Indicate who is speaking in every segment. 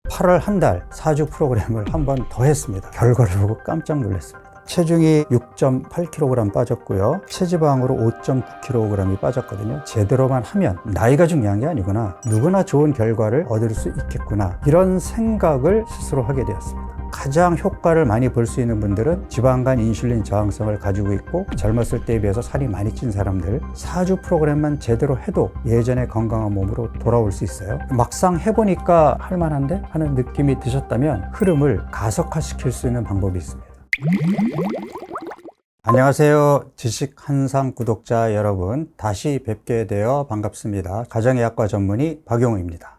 Speaker 1: 8월 한 달 4주 프로그램을 한 번 더 했습니다. 결과를 보고 깜짝 놀랐습니다. 체중이 6.8kg 빠졌고요. 체지방으로 5.9kg이 빠졌거든요. 제대로만 하면 나이가 중요한 게 아니구나. 누구나 좋은 결과를 얻을 수 있겠구나. 이런 생각을 스스로 하게 되었습니다. 가장 효과를 많이 볼 수 있는 분들은 지방간 인슐린 저항성을 가지고 있고 젊었을 때에 비해서 살이 많이 찐 사람들 4주 프로그램만 제대로 해도 예전의 건강한 몸으로 돌아올 수 있어요. 막상 해보니까 할만한데 하는 느낌이 드셨다면 흐름을 가속화시킬 수 있는 방법이 있습니다. 안녕하세요. 지식한상 구독자 여러분, 다시 뵙게 되어 반갑습니다. 가정의학과 전문의 박용우입니다.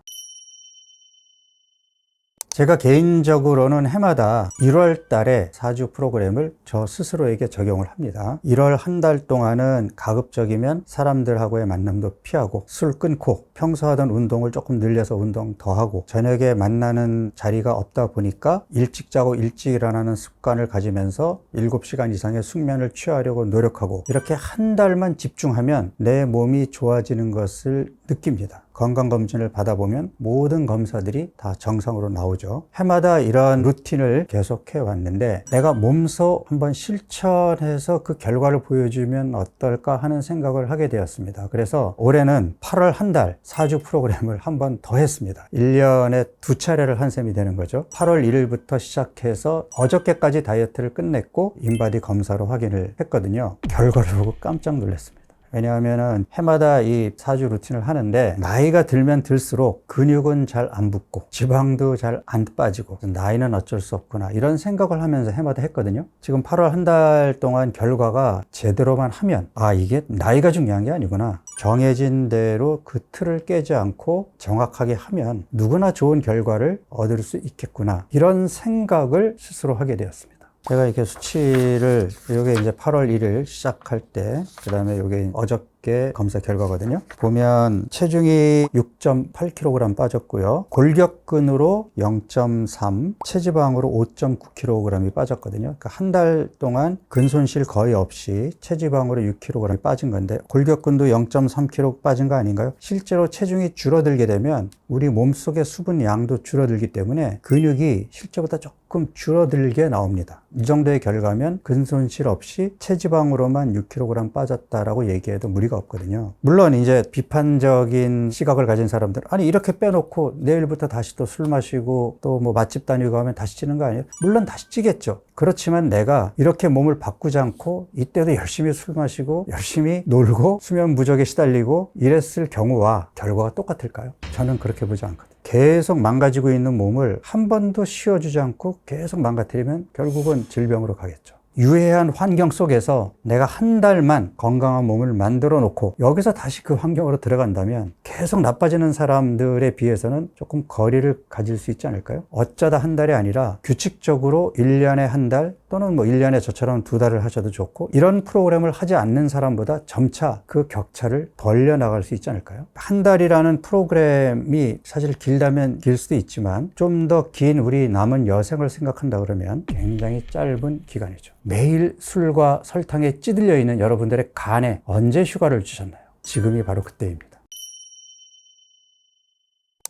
Speaker 1: 제가 개인적으로는 해마다 1월 달에 4주 프로그램을 저 스스로에게 적용을 합니다. 1월 한 달 동안은 가급적이면 사람들하고의 만남도 피하고 술 끊고 평소 하던 운동을 조금 늘려서 운동 더 하고 저녁에 만나는 자리가 없다 보니까 일찍 자고 일찍 일어나는 습관을 가지면서 7시간 이상의 숙면을 취하려고 노력하고 이렇게 한 달만 집중하면 내 몸이 좋아지는 것을 느낍니다. 건강검진을 받아보면 모든 검사들이 다 정상으로 나오죠. 해마다 이런 루틴을 계속해 왔는데 내가 몸소 한번 실천해서 그 결과를 보여주면 어떨까 하는 생각을 하게 되었습니다. 그래서 올해는 8월 한 달 4주 프로그램을 한 번 더 했습니다. 1년에 2차례를 한 셈이 되는 거죠. 8월 1일부터 시작해서 어저께까지 다이어트를 끝냈고 인바디 검사로 확인을 했거든요. 결과를 보고 깜짝 놀랐습니다. 왜냐하면 해마다 이 4주 루틴을 하는데 나이가 들면 들수록 근육은 잘 안 붙고 지방도 잘 안 빠지고 나이는 어쩔 수 없구나 이런 생각을 하면서 해마다 했거든요. 지금 8월 한 달 동안 결과가 제대로만 하면 이게 나이가 중요한 게 아니구나. 정해진 대로 그 틀을 깨지 않고 정확하게 하면 누구나 좋은 결과를 얻을 수 있겠구나. 이런 생각을 스스로 하게 되었습니다. 제가 이렇게 수치를, 이게 이제 8월 1일 시작할 때, 그 다음에 이게 어저께 검사 결과거든요. 보면 체중이 6.8kg 빠졌고요. 골격근으로 0.3, 체지방으로 5.9kg이 빠졌거든요. 그러니까 한 달 동안 근손실 거의 없이 체지방으로 6kg이 빠진 건데 골격근도 0.3kg 빠진 거 아닌가요? 실제로 체중이 줄어들게 되면 우리 몸속의 수분 양도 줄어들기 때문에 근육이 실제보다 조금 줄어들게 나옵니다. 이 정도의 결과면 근손실 없이 체지방으로만 6kg 빠졌다라고 얘기해도 무리가 없거든요. 물론 이제 비판적인 시각을 가진 사람들, 아니 이렇게 빼놓고 내일부터 다시 또 술 마시고 또 뭐 맛집 다니고 하면 다시 찌는 거 아니에요? 물론 다시 찌겠죠. 그렇지만 내가 이렇게 몸을 바꾸지 않고 이때도 열심히 술 마시고 열심히 놀고 수면 부족에 시달리고 이랬을 경우와 결과가 똑같을까요? 저는 그렇게 보지 않거든요. 계속 망가지고 있는 몸을 한 번도 쉬어주지 않고 계속 망가뜨리면 결국은 질병으로 가겠죠. 유해한 환경 속에서 내가 한 달만 건강한 몸을 만들어 놓고 여기서 다시 그 환경으로 들어간다면 계속 나빠지는 사람들에 비해서는 조금 거리를 가질 수 있지 않을까요? 어쩌다 한 달이 아니라 규칙적으로 1년에 한 달 또는 뭐 1년에 저처럼 2달을 하셔도 좋고 이런 프로그램을 하지 않는 사람보다 점차 그 격차를 벌려 나갈 수 있지 않을까요? 한 달이라는 프로그램이 사실 길다면 길 수도 있지만 좀 더 긴 우리 남은 여생을 생각한다 그러면 굉장히 짧은 기간이죠. 매일 술과 설탕에 찌들려 있는 여러분들의 간에 언제 휴가를 주셨나요? 지금이 바로 그때입니다.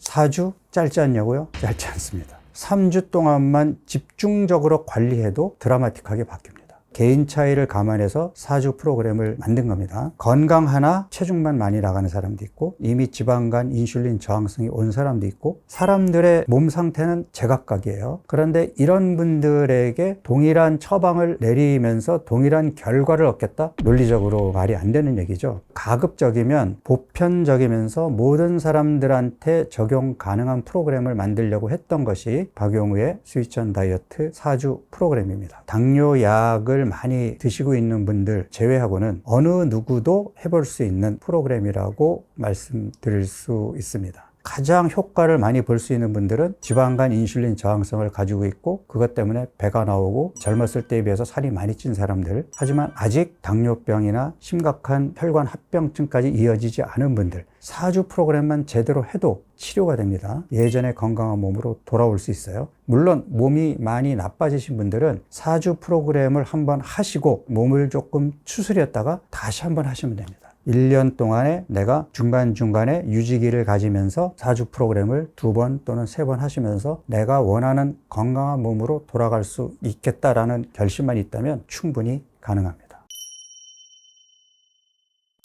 Speaker 1: 4주 짧지 않냐고요? 짧지 않습니다. 3주 동안만 집중적으로 관리해도 드라마틱하게 바뀝니다. 개인 차이를 감안해서 4주 프로그램을 만든 겁니다. 건강 하나 체중만 많이 나가는 사람도 있고 이미 지방간 인슐린 저항성이 온 사람도 있고 사람들의 몸 상태는 제각각이에요. 그런데 이런 분들에게 동일한 처방을 내리면서 동일한 결과를 얻겠다? 논리적으로 말이 안 되는 얘기죠. 가급적이면 보편적이면서 모든 사람들한테 적용 가능한 프로그램을 만들려고 했던 것이 박용우의 스위치 다이어트 4주 프로그램입니다. 당뇨약을 많이 드시고 있는 분들 제외하고는 어느 누구도 해볼 수 있는 프로그램이라고 말씀드릴 수 있습니다. 가장 효과를 많이 볼 수 있는 분들은 지방간 인슐린 저항성을 가지고 있고 그것 때문에 배가 나오고 젊었을 때에 비해서 살이 많이 찐 사람들, 하지만 아직 당뇨병이나 심각한 혈관 합병증까지 이어지지 않은 분들 4주 프로그램만 제대로 해도 치료가 됩니다. 예전의 건강한 몸으로 돌아올 수 있어요. 물론 몸이 많이 나빠지신 분들은 4주 프로그램을 한번 하시고 몸을 조금 추스렸다가 다시 한번 하시면 됩니다. 1년 동안에 내가 중간중간에 유지기를 가지면서 4주 프로그램을 2번 또는 3번 하시면서 내가 원하는 건강한 몸으로 돌아갈 수 있겠다라는 결심만 있다면 충분히 가능합니다.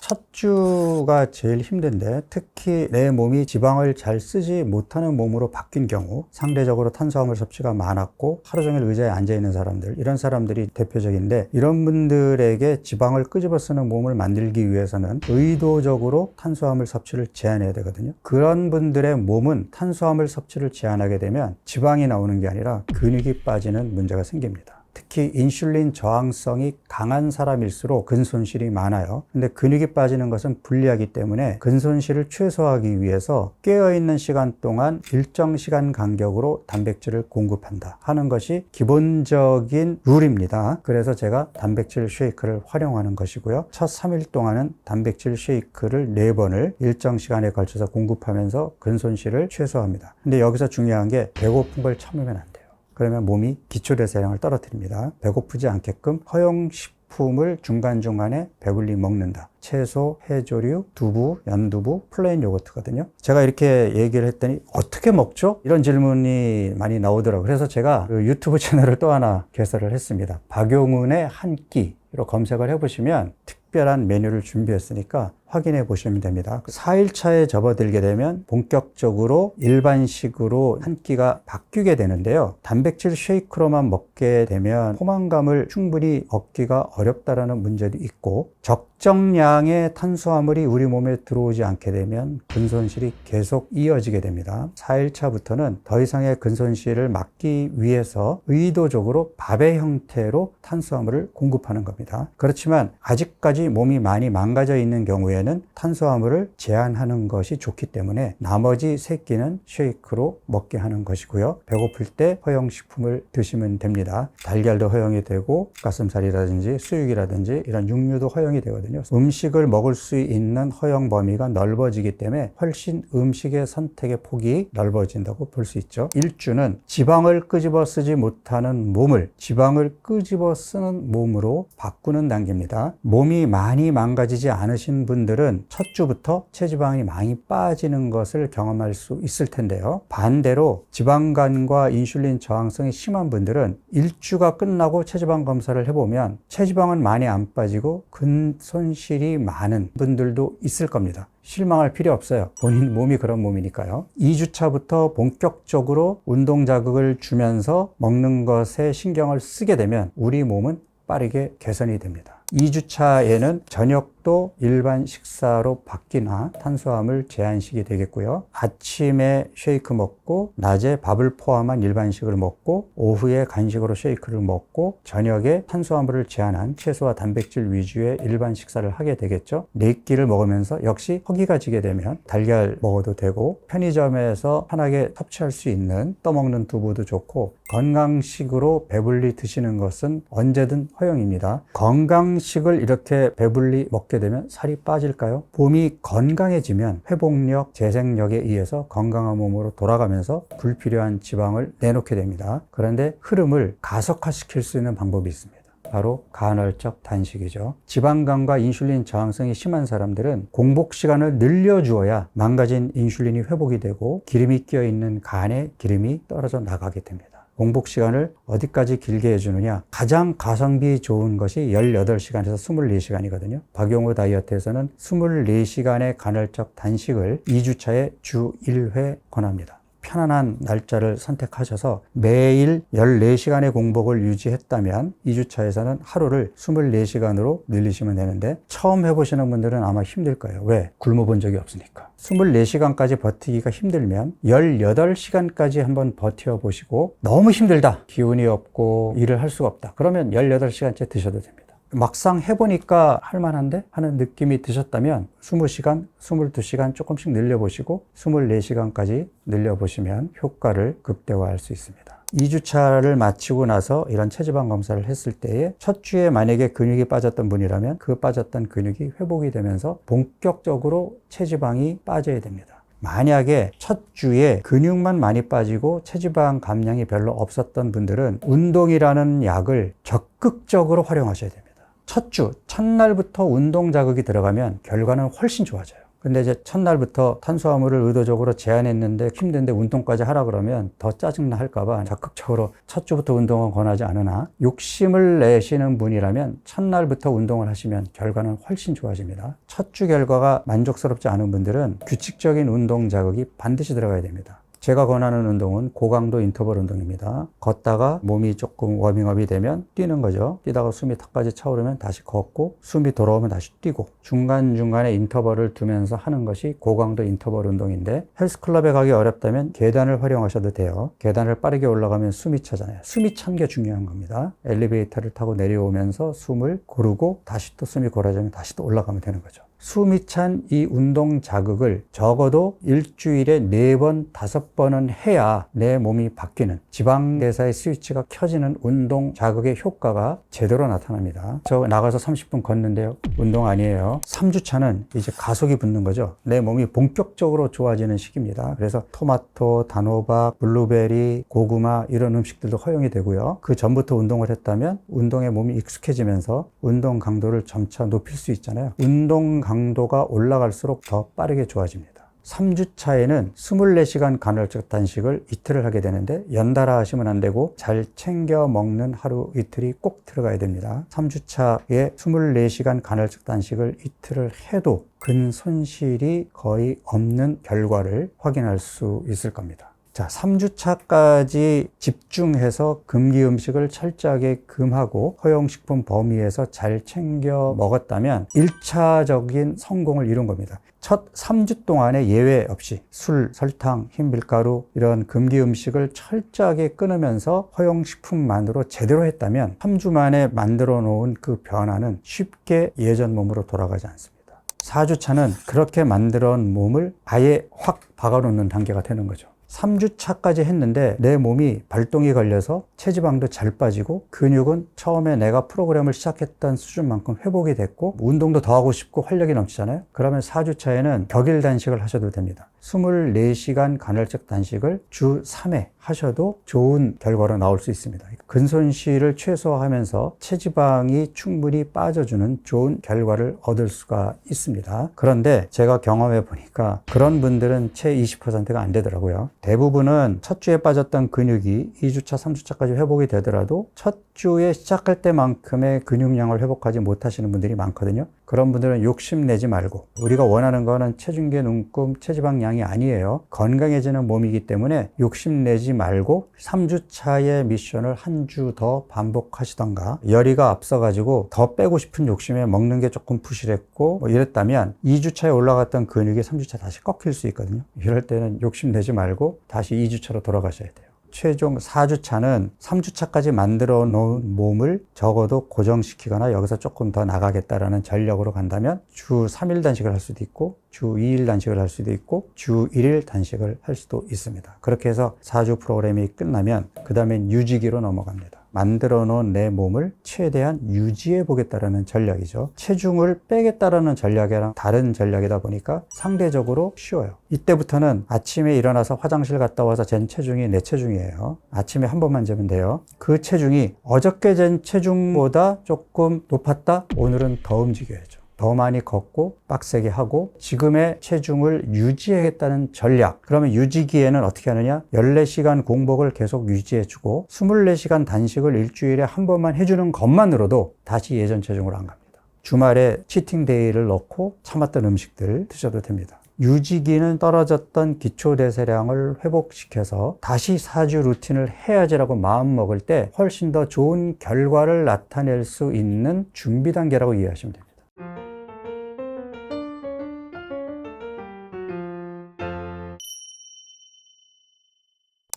Speaker 1: 첫 주가 제일 힘든데, 특히 내 몸이 지방을 잘 쓰지 못하는 몸으로 바뀐 경우, 상대적으로 탄수화물 섭취가 많았고 하루 종일 의자에 앉아 있는 사람들, 이런 사람들이 대표적인데, 이런 분들에게 지방을 끄집어 쓰는 몸을 만들기 위해서는 의도적으로 탄수화물 섭취를 제한해야 되거든요. 그런 분들의 몸은 탄수화물 섭취를 제한하게 되면 지방이 나오는 게 아니라 근육이 빠지는 문제가 생깁니다. 특히 인슐린 저항성이 강한 사람일수록 근손실이 많아요. 근데 근육이 빠지는 것은 불리하기 때문에 근손실을 최소화하기 위해서 깨어있는 시간 동안 일정 시간 간격으로 단백질을 공급한다 하는 것이 기본적인 룰입니다. 그래서 제가 단백질 쉐이크를 활용하는 것이고요. 첫 3일 동안은 단백질 쉐이크를 4번을 일정 시간에 걸쳐서 공급하면서 근손실을 최소화합니다. 근데 여기서 중요한 게 배고픈 걸 참으면 안 돼요. 그러면 몸이 기초대사량을 떨어뜨립니다. 배고프지 않게끔 허용식품을 중간중간에 배불리 먹는다. 채소, 해조류, 두부, 연두부, 플레인 요거트거든요. 제가 이렇게 얘기를 했더니 어떻게 먹죠? 이런 질문이 많이 나오더라고요. 그래서 제가 그 유튜브 채널을 또 하나 개설을 했습니다. 박용훈의 한 끼로 검색을 해보시면 특별한 메뉴를 준비했으니까 확인해 보시면 됩니다. 4일차에 접어들게 되면 본격적으로 일반식으로 한 끼가 바뀌게 되는데요. 단백질 쉐이크로만 먹게 되면 포만감을 충분히 얻기가 어렵다라는 문제도 있고, 적정량의 탄수화물이 우리 몸에 들어오지 않게 되면 근손실이 계속 이어지게 됩니다. 4일차부터는 더 이상의 근손실을 막기 위해서 의도적으로 밥의 형태로 탄수화물을 공급하는 겁니다. 그렇지만 아직까지 몸이 많이 망가져 있는 경우에는 탄수화물을 제한하는 것이 좋기 때문에 나머지 3끼는 쉐이크로 먹게 하는 것이고요. 배고플 때 허용식품을 드시면 됩니다. 달걀도 허용이 되고 가슴살이라든지 수육이라든지 이런 육류도 허용이 되거든요. 음식을 먹을 수 있는 허용 범위가 넓어지기 때문에 훨씬 음식의 선택의 폭이 넓어진다고 볼 수 있죠. 1주는 지방을 끄집어 쓰지 못하는 몸을 지방을 끄집어 쓰는 몸으로 바꾸는 단계입니다. 몸이 많이 망가지지 않으신 분들은 첫 주부터 체지방이 많이 빠지는 것을 경험할 수 있을 텐데요. 반대로 지방간과 인슐린 저항성이 심한 분들은 1주가 끝나고 체지방 검사를 해보면 체지방은 많이 안 빠지고 근손실이 많은 분들도 있을 겁니다. 실망할 필요 없어요. 본인 몸이 그런 몸이니까요. 2주차부터 본격적으로 운동 자극을 주면서 먹는 것에 신경을 쓰게 되면 우리 몸은 빠르게 개선이 됩니다. 2주차에는 저녁도 일반 식사로 바뀌나 탄수화물 제한식이 되겠고요. 아침에 쉐이크 먹고 낮에 밥을 포함한 일반식을 먹고 오후에 간식으로 쉐이크를 먹고 저녁에 탄수화물을 제한한 채소와 단백질 위주의 일반 식사를 하게 되겠죠. 4끼를 먹으면서 역시 허기가 지게 되면 달걀 먹어도 되고, 편의점에서 편하게 섭취할 수 있는 떠먹는 두부도 좋고, 건강식으로 배불리 드시는 것은 언제든 허용입니다. 건강식을 이렇게 배불리 먹게 되면 살이 빠질까요? 몸이 건강해지면 회복력, 재생력에 의해서 건강한 몸으로 돌아가면서 불필요한 지방을 내놓게 됩니다. 그런데 흐름을 가속화시킬 수 있는 방법이 있습니다. 바로 간헐적 단식이죠. 지방간과 인슐린 저항성이 심한 사람들은 공복 시간을 늘려주어야 망가진 인슐린이 회복이 되고 기름이 끼어있는 간에 기름이 떨어져 나가게 됩니다. 공복 시간을 어디까지 길게 해주느냐, 가장 가성비 좋은 것이 18시간에서 24시간이거든요. 박용호 다이어트에서는 24시간의 간헐적 단식을 2주차에 주 1회 권합니다. 편안한 날짜를 선택하셔서 매일 14시간의 공복을 유지했다면 2주차에서는 하루를 24시간으로 늘리시면 되는데, 처음 해보시는 분들은 아마 힘들 거예요. 왜? 굶어본 적이 없으니까. 24시간까지 버티기가 힘들면 18시간까지 한번 버텨보시고, 너무 힘들다, 기운이 없고 일을 할 수가 없다, 그러면 18시간째 드셔도 됩니다. 막상 해보니까 할만한데 하는 느낌이 드셨다면 20시간, 22시간 조금씩 늘려보시고 24시간까지 늘려보시면 효과를 극대화할 수 있습니다. 2주차를 마치고 나서 이런 체지방 검사를 했을 때에 첫 주에 만약에 근육이 빠졌던 분이라면 그 빠졌던 근육이 회복이 되면서 본격적으로 체지방이 빠져야 됩니다. 만약에 첫 주에 근육만 많이 빠지고 체지방 감량이 별로 없었던 분들은 운동이라는 약을 적극적으로 활용하셔야 됩니다. 첫 주, 첫날부터 운동 자극이 들어가면 결과는 훨씬 좋아져요. 근데 이제 첫날부터 탄수화물을 의도적으로 제한했는데 힘든데 운동까지 하라 그러면 더 짜증나 할까봐 적극적으로 첫 주부터 운동은 권하지 않으나, 욕심을 내시는 분이라면 첫날부터 운동을 하시면 결과는 훨씬 좋아집니다. 첫 주 결과가 만족스럽지 않은 분들은 규칙적인 운동 자극이 반드시 들어가야 됩니다. 제가 권하는 운동은 고강도 인터벌 운동입니다. 걷다가 몸이 조금 워밍업이 되면 뛰는 거죠. 뛰다가 숨이 턱까지 차오르면 다시 걷고, 숨이 돌아오면 다시 뛰고, 중간중간에 인터벌을 두면서 하는 것이 고강도 인터벌 운동인데, 헬스클럽에 가기 어렵다면 계단을 활용하셔도 돼요. 계단을 빠르게 올라가면 숨이 차잖아요. 숨이 찬 게 중요한 겁니다. 엘리베이터를 타고 내려오면서 숨을 고르고 다시 또 숨이 고라지면 다시 또 올라가면 되는 거죠. 숨이 찬 이 운동 자극을 적어도 일주일에 4번, 5번은 해야 내 몸이 바뀌는, 지방대사의 스위치가 켜지는 운동 자극의 효과가 제대로 나타납니다. 저 나가서 30분 걷는데요, 운동 아니에요. 3주 차는 이제 가속이 붙는 거죠. 내 몸이 본격적으로 좋아지는 시기입니다. 그래서 토마토, 단호박, 블루베리, 고구마 이런 음식들도 허용이 되고요. 그 전부터 운동을 했다면 운동에 몸이 익숙해지면서 운동 강도를 점차 높일 수 있잖아요. 운동 강도가 올라갈수록 더 빠르게 좋아집니다. 3주 차에는 24시간 간헐적 단식을 이틀을 하게 되는데, 연달아 하시면 안 되고 잘 챙겨 먹는 하루 이틀이 꼭 들어가야 됩니다. 3주 차에 24시간 간헐적 단식을 이틀을 해도 근손실이 거의 없는 결과를 확인할 수 있을 겁니다. 자, 3주 차까지 집중해서 금기 음식을 철저하게 금하고 허용식품 범위에서 잘 챙겨 먹었다면 1차적인 성공을 이룬 겁니다. 첫 3주 동안에 예외 없이 술, 설탕, 흰 밀가루 이런 금기 음식을 철저하게 끊으면서 허용식품만으로 제대로 했다면 3주 만에 만들어 놓은 그 변화는 쉽게 예전 몸으로 돌아가지 않습니다. 4주 차는 그렇게 만들어 놓은 몸을 아예 확 박아놓는 단계가 되는 거죠. 3주 차까지 했는데 내 몸이 발동이 걸려서 체지방도 잘 빠지고, 근육은 처음에 내가 프로그램을 시작했던 수준만큼 회복이 됐고, 운동도 더 하고 싶고 활력이 넘치잖아요. 그러면 4주 차에는 격일 단식을 하셔도 됩니다. 24시간 간헐적 단식을 주 3회 하셔도 좋은 결과로 나올 수 있습니다. 근손실을 최소화하면서 체지방이 충분히 빠져주는 좋은 결과를 얻을 수가 있습니다. 그런데 제가 경험해 보니까 그런 분들은 채 20%가 안 되더라고요. 대부분은 첫 주에 빠졌던 근육이 2주차, 3주차까지 회복이 되더라도 첫 주에 시작할 때만큼의 근육량을 회복하지 못하시는 분들이 많거든요. 그런 분들은 욕심내지 말고, 우리가 원하는 거는 체중계 눈금, 체지방량이 아니에요. 건강해지는 몸이기 때문에 욕심내지 말고 3주 차의 미션을 한 주 더 반복하시던가, 열이가 앞서가지고 더 빼고 싶은 욕심에 먹는 게 조금 부실했고 이랬다면 2주 차에 올라갔던 근육이 3주 차 다시 꺾일 수 있거든요. 이럴 때는 욕심내지 말고 다시 2주 차로 돌아가셔야 돼요. 최종 4주 차는 3주 차까지 만들어 놓은 몸을 적어도 고정시키거나 여기서 조금 더 나가겠다라는 전략으로 간다면 주 3일 단식을 할 수도 있고, 주 2일 단식을 할 수도 있고, 주 1일 단식을 할 수도 있습니다. 그렇게 해서 4주 프로그램이 끝나면 그 다음엔 유지기로 넘어갑니다. 만들어 놓은 내 몸을 최대한 유지해 보겠다라는 전략이죠. 체중을 빼겠다라는 전략이랑 다른 전략이다 보니까 상대적으로 쉬워요. 이때부터는 아침에 일어나서 화장실 갔다 와서 잰 체중이 내 체중이에요. 아침에 한 번만 재면 돼요. 그 체중이 어저께 잰 체중보다 조금 높았다? 오늘은 더 움직여야죠. 더 많이 걷고 빡세게 하고 지금의 체중을 유지하겠다는 전략. 그러면 유지기에는 어떻게 하느냐? 14시간 공복을 계속 유지해주고 24시간 단식을 일주일에 한 번만 해주는 것만으로도 다시 예전 체중으로 안 갑니다. 주말에 치팅데이를 넣고 참았던 음식들 드셔도 됩니다. 유지기는 떨어졌던 기초대사량을 회복시켜서 다시 4주 루틴을 해야지라고 마음먹을 때 훨씬 더 좋은 결과를 나타낼 수 있는 준비 단계라고 이해하시면 됩니다.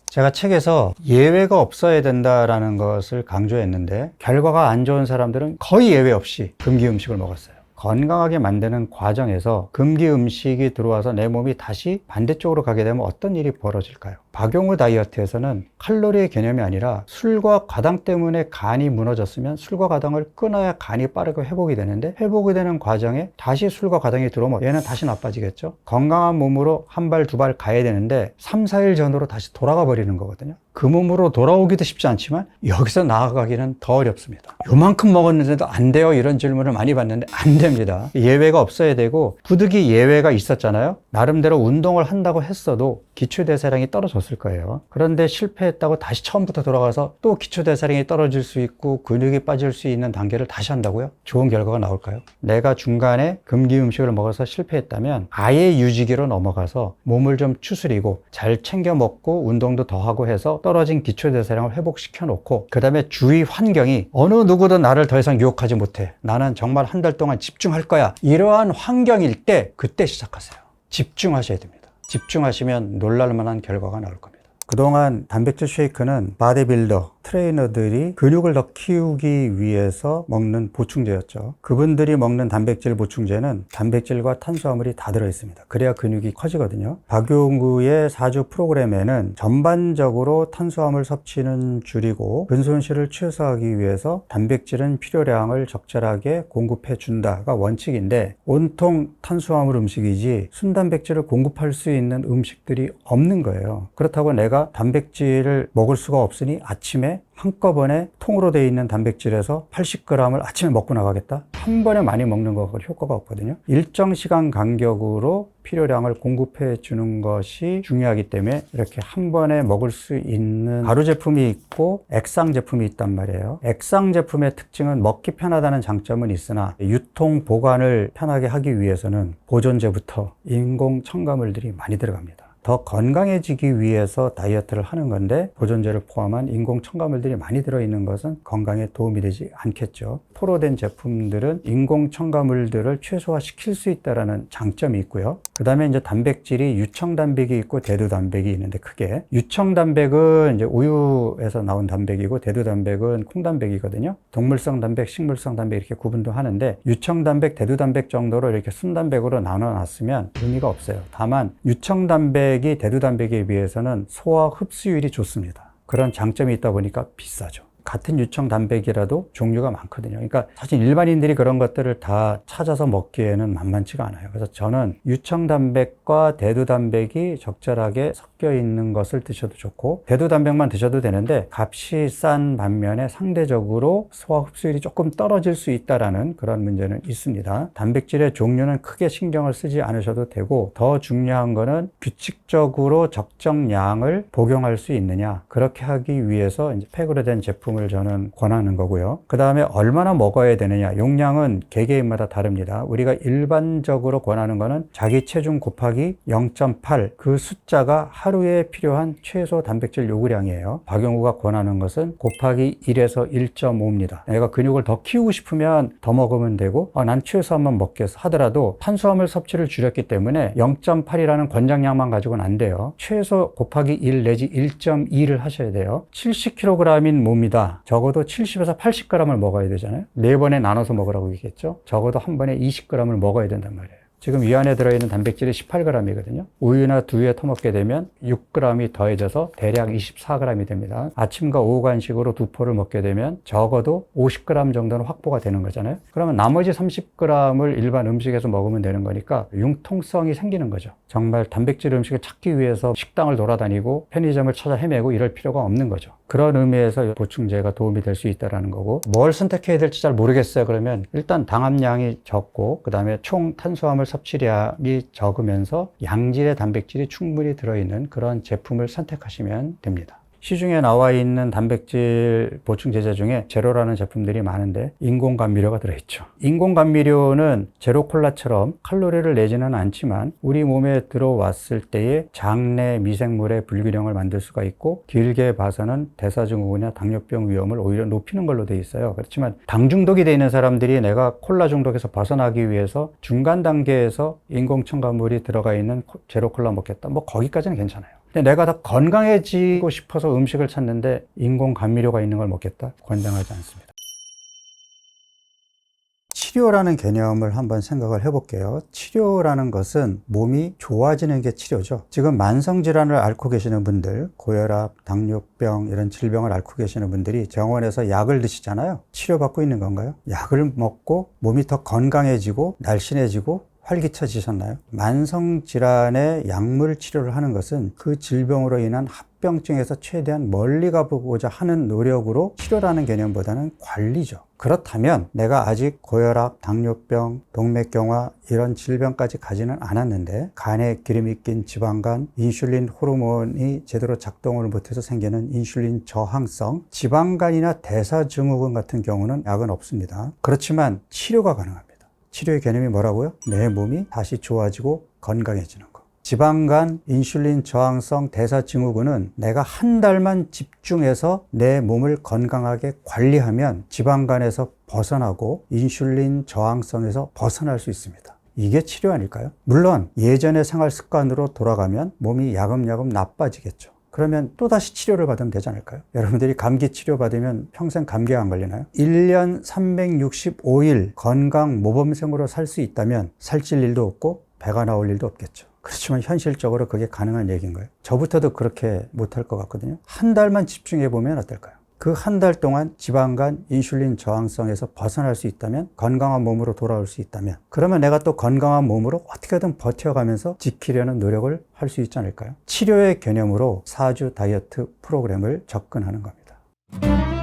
Speaker 1: 제가 책에서 예외가 없어야 된다라는 것을 강조했는데, 결과가 안 좋은 사람들은 거의 예외 없이 금기 음식을 먹었어요. 건강하게 만드는 과정에서 금기 음식이 들어와서 내 몸이 다시 반대쪽으로 가게 되면 어떤 일이 벌어질까요? 박용우 다이어트에서는 칼로리의 개념이 아니라 술과 과당 때문에 간이 무너졌으면 술과 과당을 끊어야 간이 빠르게 회복이 되는데, 회복이 되는 과정에 다시 술과 과당이 들어오면 얘는 다시 나빠지겠죠. 건강한 몸으로 한 발, 두 발 가야 되는데 3, 4일 전으로 다시 돌아가 버리는 거거든요. 그 몸으로 돌아오기도 쉽지 않지만 여기서 나아가기는 더 어렵습니다. 요만큼 먹었는데도 안 돼요? 이런 질문을 많이 받는데 안 됩니다. 예외가 없어야 되고, 부득이 예외가 있었잖아요. 나름대로 운동을 한다고 했어도 기초대사량이 떨어졌을 거예요. 그런데 실패했다고 다시 처음부터 돌아가서 또 기초대사량이 떨어질 수 있고 근육이 빠질 수 있는 단계를 다시 한다고요? 좋은 결과가 나올까요? 내가 중간에 금기 음식을 먹어서 실패했다면 아예 유지기로 넘어가서 몸을 좀 추스리고 잘 챙겨 먹고 운동도 더 하고 해서 떨어진 기초대사량을 회복시켜 놓고, 그 다음에 주위 환경이 어느 누구도 나를 더 이상 유혹하지 못해, 나는 정말 한 달 동안 집중할 거야, 이러한 환경일 때 그때 시작하세요. 집중하셔야 됩니다. 집중하시면 놀랄만한 결과가 나올 겁니다. 그동안 단백질 쉐이크는 바디빌더, 트레이너들이 근육을 더 키우기 위해서 먹는 보충제였죠. 그분들이 먹는 단백질 보충제는 단백질과 탄수화물이 다 들어있습니다. 그래야 근육이 커지거든요. 박용우의 4주 프로그램에는 전반적으로 탄수화물 섭취는 줄이고 근손실을 최소화하기 위해서 단백질은 필요량을 적절하게 공급해 준다가 원칙인데, 온통 탄수화물 음식이지 순단백질을 공급할 수 있는 음식들이 없는 거예요. 그렇다고 내가 단백질을 먹을 수가 없으니 아침에 한꺼번에 통으로 되어 있는 단백질에서 80g을 아침에 먹고 나가겠다? 한 번에 많이 먹는 거 효과가 없거든요. 일정 시간 간격으로 필요량을 공급해 주는 것이 중요하기 때문에 이렇게 한 번에 먹을 수 있는 가루 제품이 있고 액상 제품이 있단 말이에요. 액상 제품의 특징은 먹기 편하다는 장점은 있으나 유통 보관을 편하게 하기 위해서는 보존제부터 인공 첨가물들이 많이 들어갑니다. 더 건강해지기 위해서 다이어트를 하는 건데 보존제를 포함한 인공 첨가물들이 많이 들어있는 것은 건강에 도움이 되지 않겠죠. 포로된 제품들은 인공 첨가물들을 최소화시킬 수 있다는 장점이 있고요. 그 다음에 이제 단백질이 유청 단백이 있고 대두 단백이 있는데, 크게 유청 단백은 이제 우유에서 나온 단백이고 대두 단백은 콩 단백이거든요. 동물성 단백, 식물성 단백 이렇게 구분도 하는데, 유청 단백, 대두 단백 정도로 이렇게 순단백으로 나눠 놨으면 의미가 없어요. 다만 유청 단백이 대두 단백에 비해서는 소화 흡수율이 좋습니다. 그런 장점이 있다 보니까 비싸죠. 같은 유청 단백이라도 종류가 많거든요. 그러니까 사실 일반인들이 그런 것들을 다 찾아서 먹기에는 만만치가 않아요. 그래서 저는 유청 단백과 대두 단백이 적절하게 섞여 있는 것을 드셔도 좋고, 대두 단백만 드셔도 되는데 값이 싼 반면에 상대적으로 소화 흡수율이 조금 떨어질 수 있다라는 그런 문제는 있습니다. 단백질의 종류는 크게 신경을 쓰지 않으셔도 되고, 더 중요한 거는 규칙적으로 적정량을 복용할 수 있느냐, 그렇게 하기 위해서 이제 팩으로 된 제품을 저는 권하는 거고요. 그 다음에 얼마나 먹어야 되느냐, 용량은 개개인마다 다릅니다. 우리가 일반적으로 권하는 거는 자기 체중 곱하기 0.8, 그 숫자가 하루에 필요한 최소 단백질 요구량이에요. 박용우가 권하는 것은 곱하기 1에서 1.5입니다. 내가 근육을 더 키우고 싶으면 더 먹으면 되고, 난 최소한만 먹겠어 하더라도 탄수화물 섭취를 줄였기 때문에 0.8이라는 권장량만 가지고는 안 돼요. 최소 곱하기 1 내지 1.2를 하셔야 돼요. 70kg인 몸이다. 적어도 70에서 80g을 먹어야 되잖아요. 4번에 나눠서 먹으라고 얘기했죠. 적어도 한 번에 20g을 먹어야 된단 말이에요. 지금 이 안에 들어있는 단백질이 18g이거든요. 우유나 두유에 터먹게 되면 6g이 더해져서 대략 24g이 됩니다. 아침과 오후 간식으로 두 포를 먹게 되면 적어도 50g 정도는 확보가 되는 거잖아요. 그러면 나머지 30g을 일반 음식에서 먹으면 되는 거니까 융통성이 생기는 거죠. 정말 단백질 음식을 찾기 위해서 식당을 돌아다니고 편의점을 찾아 헤매고 이럴 필요가 없는 거죠. 그런 의미에서 보충제가 도움이 될 수 있다는 거고, 뭘 선택해야 될지 잘 모르겠어요. 그러면 일단 당함량이 적고, 그 다음에 총 탄수화물 섭취량이 적으면서 양질의 단백질이 충분히 들어있는 그런 제품을 선택하시면 됩니다. 시중에 나와 있는 단백질 보충 제제 중에 제로라는 제품들이 많은데 인공 감미료가 들어있죠. 인공 감미료는 제로 콜라처럼 칼로리를 내지는 않지만 우리 몸에 들어왔을 때의 장내 미생물의 불균형을 만들 수가 있고, 길게 봐서는 대사증후군이나 당뇨병 위험을 오히려 높이는 걸로 돼 있어요. 그렇지만 당 중독이 돼 있는 사람들이 내가 콜라 중독에서 벗어나기 위해서 중간 단계에서 인공 첨가물이 들어가 있는 제로 콜라 먹겠다, 뭐 거기까지는 괜찮아요. 근데 내가 더 건강해지고 싶어서 음식을 찾는데 인공 감미료가 있는 걸 먹겠다? 권장하지 않습니다. 치료라는 개념을 한번 생각을 해볼게요. 치료라는 것은 몸이 좋아지는 게 치료죠. 지금 만성질환을 앓고 계시는 분들, 고혈압, 당뇨병 이런 질병을 앓고 계시는 분들이 병원에서 약을 드시잖아요. 치료받고 있는 건가요? 약을 먹고 몸이 더 건강해지고 날씬해지고 활기차지셨나요? 만성질환의 약물 치료를 하는 것은 그 질병으로 인한 합병증에서 최대한 멀리 가보고자 하는 노력으로 치료라는 개념보다는 관리죠. 그렇다면 내가 아직 고혈압, 당뇨병, 동맥경화 이런 질병까지 가지는 않았는데 간에 기름이 낀 지방간, 인슐린 호르몬이 제대로 작동을 못해서 생기는 인슐린 저항성, 지방간이나 대사증후군 같은 경우는 약은 없습니다. 그렇지만 치료가 가능합니다. 치료의 개념이 뭐라고요? 내 몸이 다시 좋아지고 건강해지는 거. 지방간, 인슐린 저항성, 대사증후군은 내가 한 달만 집중해서 내 몸을 건강하게 관리하면 지방간에서 벗어나고 인슐린 저항성에서 벗어날 수 있습니다. 이게 치료 아닐까요? 물론 예전의 생활 습관으로 돌아가면 몸이 야금야금 나빠지겠죠. 그러면 또다시 치료를 받으면 되지 않을까요? 여러분들이 감기 치료받으면 평생 감기에 안 걸리나요? 1년 365일 건강 모범생으로 살 수 있다면 살찔 일도 없고 배가 나올 일도 없겠죠. 그렇지만 현실적으로 그게 가능한 얘기인가요? 저부터도 그렇게 못할 것 같거든요. 한 달만 집중해 보면 어떨까요? 그 한 달 동안 지방간, 인슐린 저항성에서 벗어날 수 있다면, 건강한 몸으로 돌아올 수 있다면, 그러면 내가 또 건강한 몸으로 어떻게든 버텨가면서 지키려는 노력을 할 수 있지 않을까요? 치료의 개념으로 4주 다이어트 프로그램을 접근하는 겁니다.